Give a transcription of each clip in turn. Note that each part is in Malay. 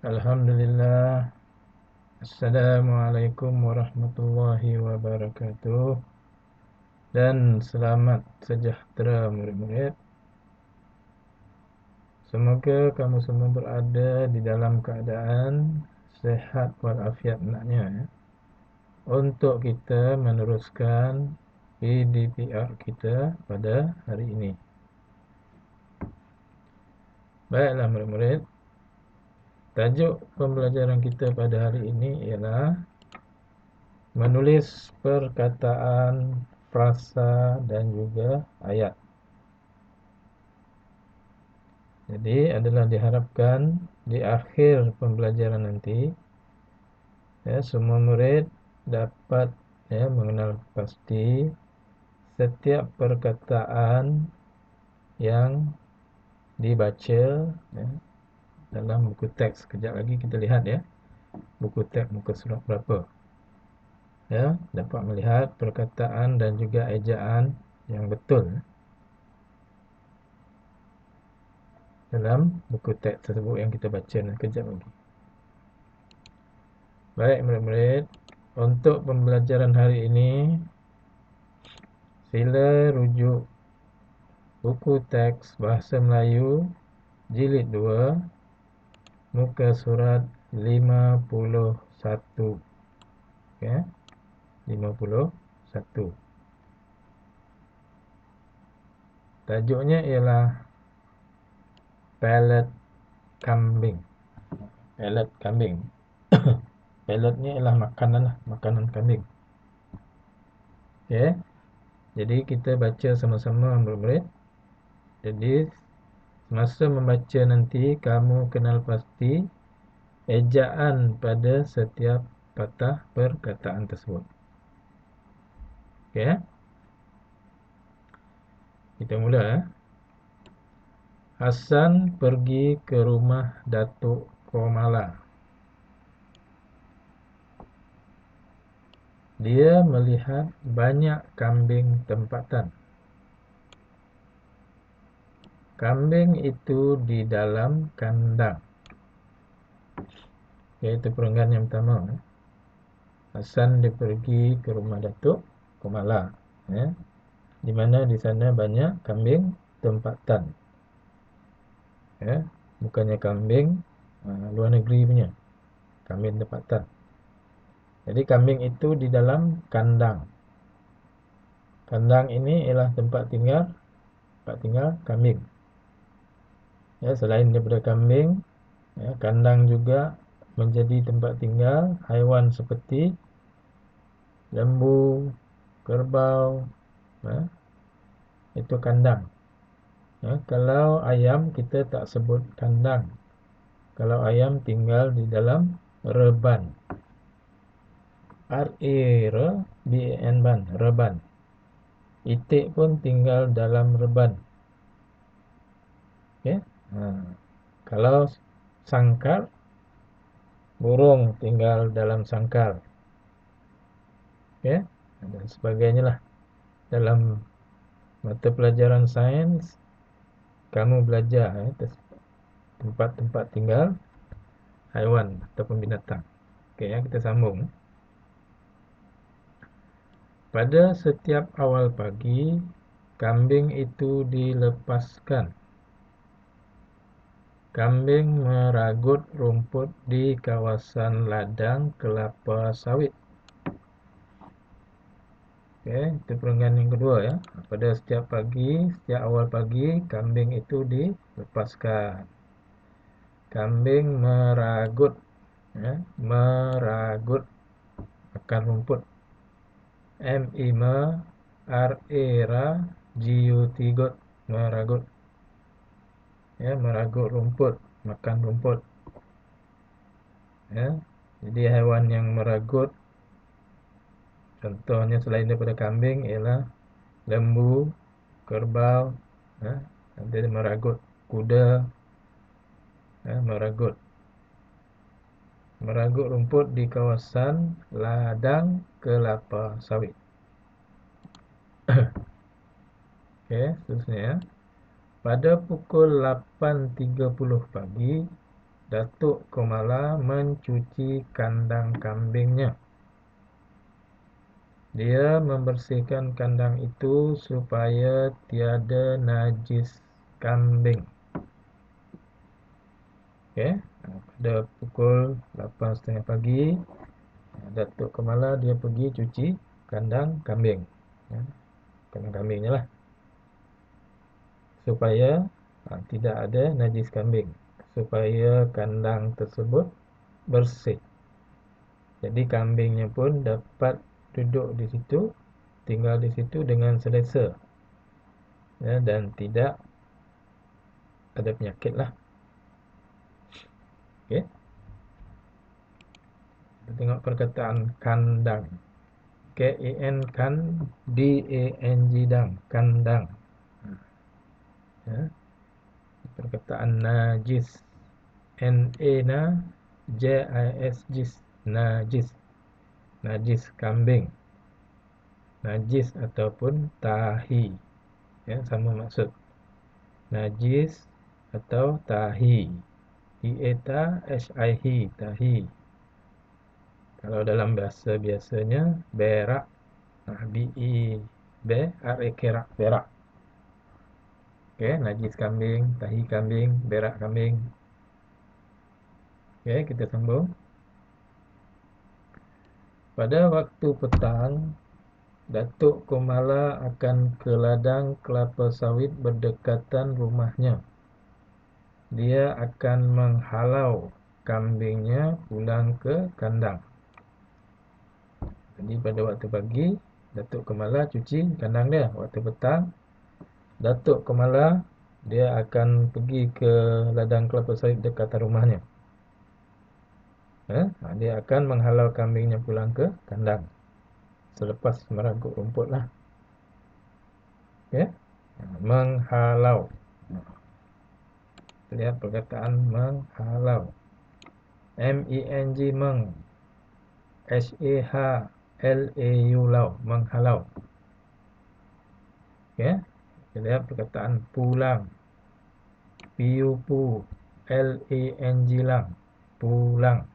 Alhamdulillah. Assalamualaikum warahmatullahi wabarakatuh. Dan selamat sejahtera murid-murid. Semoga kamu semua berada di dalam keadaan sehat walafiat hendaknya ya. Untuk kita meneruskan PDPR kita pada hari ini. Baiklah murid-murid. Tajuk pembelajaran kita pada hari ini ialah menulis perkataan, frasa dan juga ayat. Jadi adalah diharapkan di akhir pembelajaran nanti ya, semua murid dapat mengenal pasti setiap perkataan yang dibaca dalam buku teks. Sekejap lagi kita lihat ya, buku teks muka surat berapa. Dapat melihat perkataan dan juga ejaan yang betul dalam buku teks tersebut yang kita baca sekejap lagi. Baik murid-murid, untuk pembelajaran hari ini sila rujuk buku teks Bahasa Melayu jilid 2 muka surat 51. Ya, 51. Tajuknya ialah pelet kambing. Pelet kambing. Peletnya ialah makanan kambing. Okey. Jadi kita baca sama-sama murid-murid. Jadi semasa membaca nanti kamu kenal pasti ejaan pada setiap patah perkataan tersebut. Okey. Kita mula. Hasan pergi ke rumah Datuk Komala. Dia melihat banyak kambing tempatan. Kambing itu di dalam kandang. Iaitu perenggan yang pertama. Hasan dia pergi ke rumah Datuk Komala. Di mana di sana banyak kambing tempatan. Bukannya kambing luar negeri punya. Kambing tempatan. Jadi kambing itu di dalam kandang. Kandang ini ialah tempat tinggal kambing. Selain daripada kambing, kandang juga menjadi tempat tinggal haiwan seperti lembu, kerbau. Itu kandang. Kalau ayam kita tak sebut kandang. Kalau ayam tinggal di dalam reban. R-E-R-B-A-N ban, reban. Itik pun tinggal dalam reban. Kalau sangkar, burung tinggal dalam sangkar. Dan sebagainya lah. Dalam mata pelajaran sains, kamu belajar tempat-tempat tinggal haiwan ataupun binatang. Kita sambung. Pada setiap awal pagi, kambing itu dilepaskan. Kambing meragut rumput di kawasan ladang kelapa sawit. Itu perenggan yang kedua ya. Pada setiap awal pagi, kambing itu dilepaskan. Kambing meragut, meragut makan rumput. M-I-M-R-A-G-U-T, meragut. Meragut rumput, makan rumput. Jadi haiwan yang meragut, contohnya selain daripada kambing ialah lembu, kerbau, dia meragut. Kuda meragut rumput di kawasan ladang kelapa sawit. Seterusnya. Pada pukul 8.30 pagi, Datuk Komala mencuci kandang kambingnya. Dia membersihkan kandang itu supaya tiada najis kambing. Okey, pada pukul 8.30 pagi, Datuk Komala dia pergi cuci kandang kambing. Ya, kandang kambingnya lah. Supaya tidak ada najis kambing. Supaya kandang tersebut bersih. Jadi kambingnya pun dapat duduk di situ, tinggal di situ dengan selesa. Ya, dan tidak ada penyakit lah. Okey. Kita tengok perkataan kandang. K-A-N kan, D-A-N-G dang, kandang. Ya. Perkataan najis. N-A na, J-I-S jis, najis. Najis kambing. Najis ataupun tahi. Ya, sama maksud. Najis atau tahi. T-A-T-A H-I-H, tahi. Kalau dalam bahasa biasanya berak, B-E, B-R-A-K, berak. Okey, najis kambing, tahi kambing, berak kambing. Okey, kita sambung. Pada waktu petang, Datuk Komala akan ke ladang kelapa sawit berdekatan rumahnya. Dia akan menghalau kambingnya pulang ke kandang. Jadi pada waktu pagi, Datuk Komala cuci kandang dia. Waktu petang, Datuk Komala dia akan pergi ke ladang kelapa sawit dekat rumahnya. Dia akan menghalau kambingnya pulang ke kandang selepas merangkuk rumput lah. Okay? Menghalau. Lihat perkataan menghalau. M-E-N-G meng. H-A-H-L-A-U lau. Menghalau. Okay? Kita lihat perkataan pulang. P-U-Pu. L-A-N-G lang. Pulang.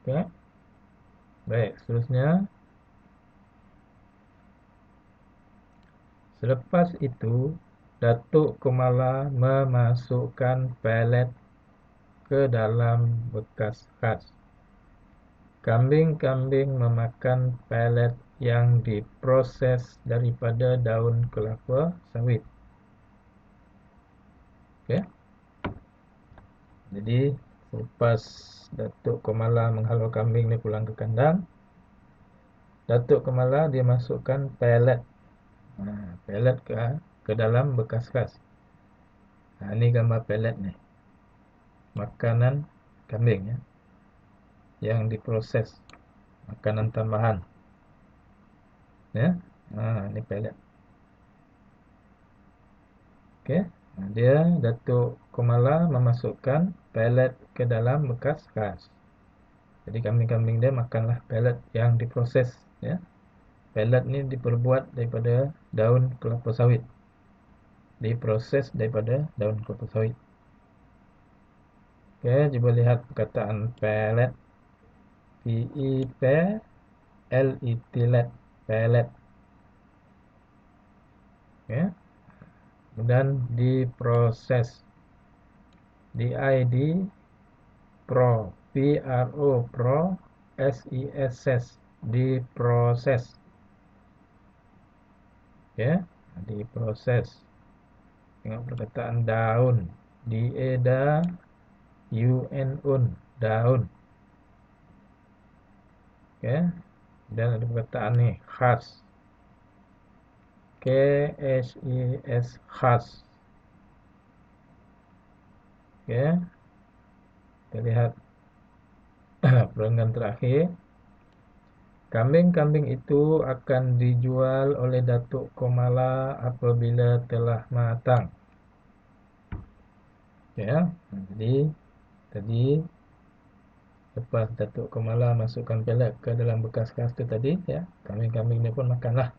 Okay? Baik, seterusnya. Selepas itu, Datuk Komala memasukkan pelet ke dalam bekas khas. Kambing-kambing memakan pelet yang diproses daripada daun kelapa sawit. Okey. Jadi, selepas Datuk Komala menghalau kambing ni pulang ke kandang, Datuk Komala dia masukkan pelet. Pelet ke dalam bekas khas. Ini gambar pelet ni. Makanan kambing ya, yang diproses, makanan tambahan ya. Ini pelet. Okey, dia Datuk Komala memasukkan pelet ke dalam bekas khas. Jadi kambing-kambing dia makanlah pelet yang diproses ya. Pelet ni diperbuat daripada daun kelapa sawit. Diproses daripada daun kelapa sawit. Okey, cuba lihat perkataan pelet. P-E-L-E-T, pelet. Okey. Dan diproses. D-I-D pro, P-R-O, pro, S-E-S-S, diproses. Ya, diproses. Tengok perkataan daun. D-A-D-A U-N-Un, daun. Okey. Dan ada perkataan ni khas. K-H-E-S, khas. Okey. Kita lihat perenggan terakhir. Kambing-kambing itu akan dijual oleh Datuk Komala apabila telah matang. Ya, jadi tadi lepas Datuk Komala masukkan pelet ke dalam bekas khas tu tadi ya, kambing-kambing ni pun makanlah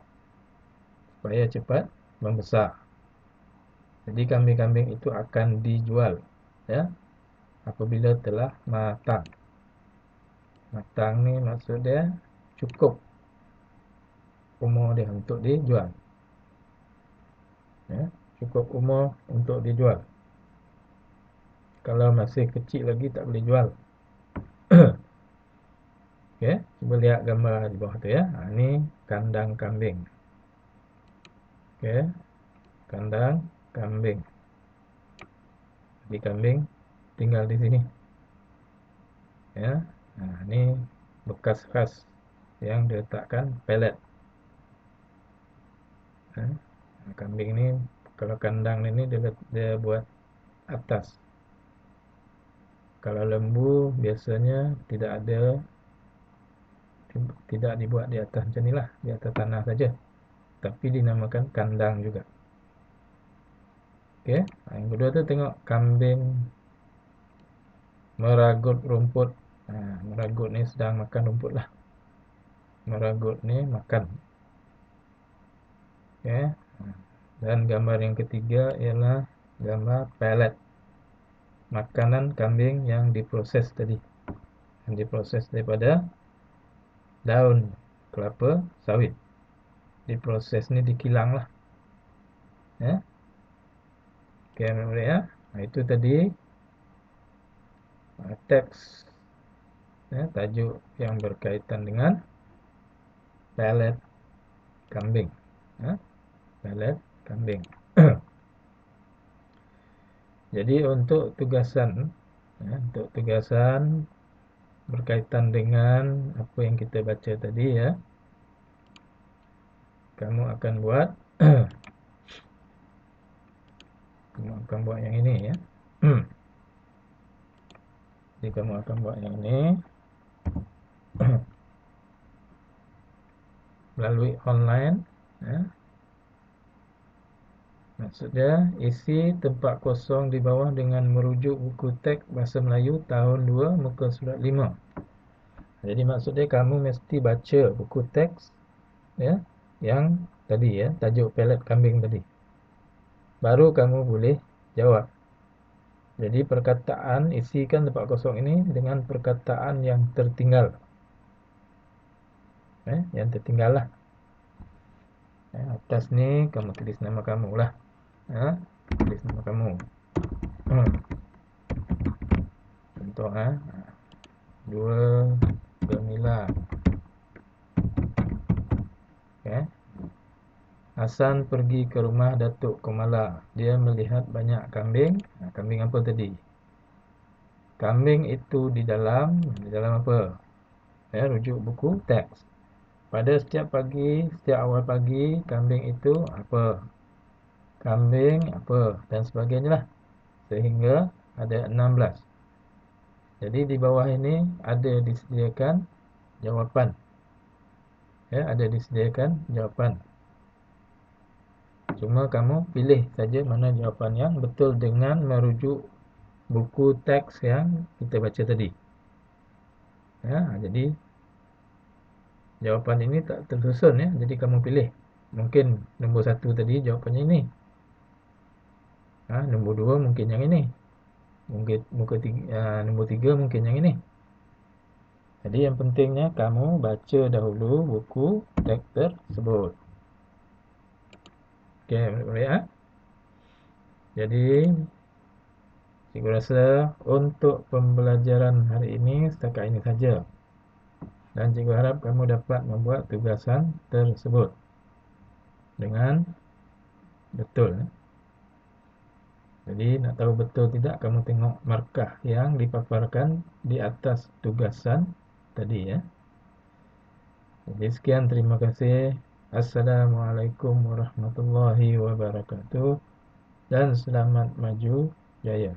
supaya cepat membesar. Jadi kambing-kambing itu akan dijual ya. apabila telah matang. Matang ni maksud dia cukup umur dia untuk dijual. Ya, cukup umur untuk dijual. Kalau masih kecil lagi tak boleh jual. Okey, cuba lihat gambar di bawah tu ya. Ini kandang kambing. Okey, kandang kambing. Jadi kambing tinggal di sini. Ya. Nah, ini bekas khas yang diletakkan pelet. Kambing ini kalau kandang ini dia buat atas. Kalau lembu biasanya tidak dibuat di atas macam inilah, di atas tanah saja. Tapi dinamakan kandang juga. Okey, yang kedua tu tengok kambing meragut rumput. Meragut ni sedang makan rumput lah. Meragut ni makan. Okey. Dan gambar yang ketiga ialah gambar pellet. Makanan kambing yang diproses tadi. Yang diproses daripada daun kelapa sawit. Diproses ni dikilang lah. Ya. Okey, boleh ya. Itu tadi teks ya, tajuk yang berkaitan dengan pellet kambing. Ya. Pellet kambing. Jadi untuk tugasan berkaitan dengan apa yang kita baca tadi ya, kamu akan buat yang ini ya. Jadi kamu akan buat yang ini melalui online ya. Maksudnya isi tempat kosong di bawah dengan merujuk buku teks bahasa Melayu tahun 2 muka surat 5. Jadi maksudnya kamu mesti baca buku teks ya, yang tadi ya, tajuk pellet kambing tadi. Baru kamu boleh jawab. Jadi perkataan, isikan tempat kosong ini dengan perkataan yang tertinggal. Yang tertinggal lah. Atas ni kamu tulis nama kamu lah. Tulis nama kamu. Contoh 2 Gemila. Okay. Hasan pergi ke rumah Datuk Komala. Dia melihat banyak kambing. Kambing apa tadi? Kambing itu di dalam apa? Ya, rujuk buku teks. Pada setiap awal pagi, kambing itu apa? Kambing apa? Dan sebagainya lah. Sehingga ada 16. Jadi di bawah ini ada disediakan jawapan. Ya, ada disediakan jawapan. Cuma kamu pilih saja mana jawapan yang betul dengan merujuk buku teks yang kita baca tadi. Ya, jadi jawapan ini tak tersusun ya. Jadi kamu pilih. Mungkin nombor 1 tadi jawapannya ini. Nombor 2 mungkin yang ini. Mungkin nombor 3 mungkin yang ini. Jadi yang pentingnya kamu baca dahulu buku teks tersebut. Okey, boleh ya? Jadi cikgu rasa untuk pembelajaran hari ini setakat ini saja. Dan cikgu harap kamu dapat membuat tugasan tersebut dengan betul. Jadi nak tahu betul tidak, kamu tengok markah yang dipaparkan di atas tugasan tadi ya. Jadi sekian, terima kasih. Assalamualaikum warahmatullahi wabarakatuh dan selamat maju jaya.